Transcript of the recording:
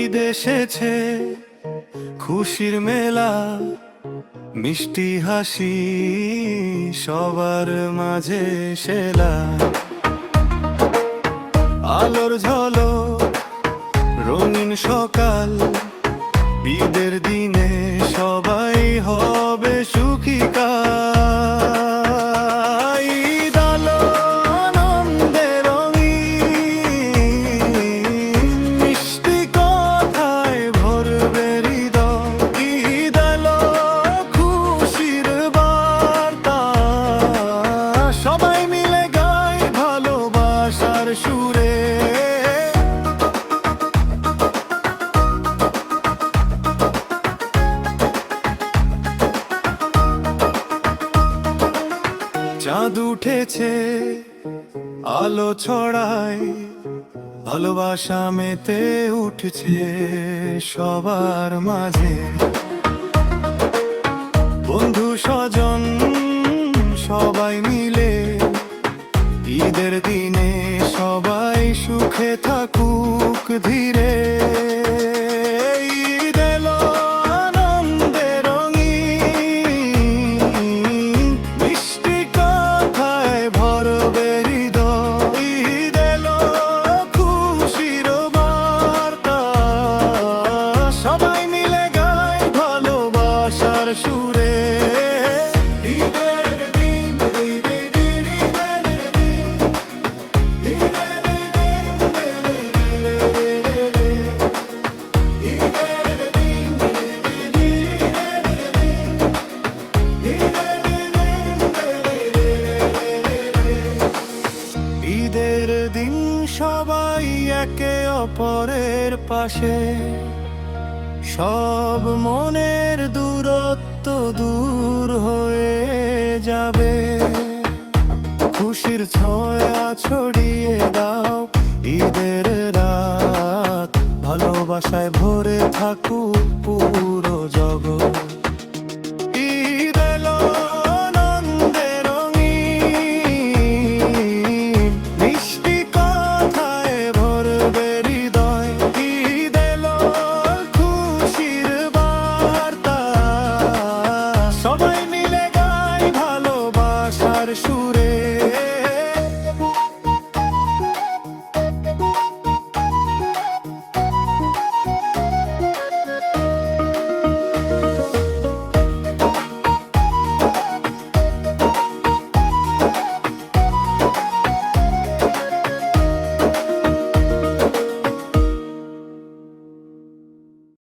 ঈদ এসেছে, খুশির মেলা, মিষ্টি হাসি সবার মাঝে সেলা। আলোর ঝলক, রঙিন সকাল, ঈদের দিনে সবাই হবে সুখী কাল। ঈদ আলো আনন্দে রঙিন, মিষ্টি কথায় ভরবে হৃদয়। ঈদ আলো খুশির বার্তা, সবাই মিলে গায় ভালোবাসার সুরে। চাঁদ উঠেছে, আলো ছড়ায়, ভালোবাসা মেতে উঠছে সবার মাঝে। বন্ধু স্বজন সবাই মিলে ঈদের দিনে সবাই সুখে থাকুক ধীরে। ঈদ এলো আনন্দে রঙিন, মিষ্টি কথায় ভরবে হৃদয়। ঈদ এলো খুশির বার্তা, সবাই মিলে গায় ভালোবাসার সুরে। ঈদের দিন, ঈদের দিন, ঈদের দিন, ঈদের ঈদের দিন সবাই একে অপরের পাশে, সব মনের দূরত্ব দূর হয়ে যাবে। খুশির ছোঁয়া ছড়িয়ে দাও ঈদের রাত, ভালোবাসায় ভরে থাকুক পুরো জগৎ।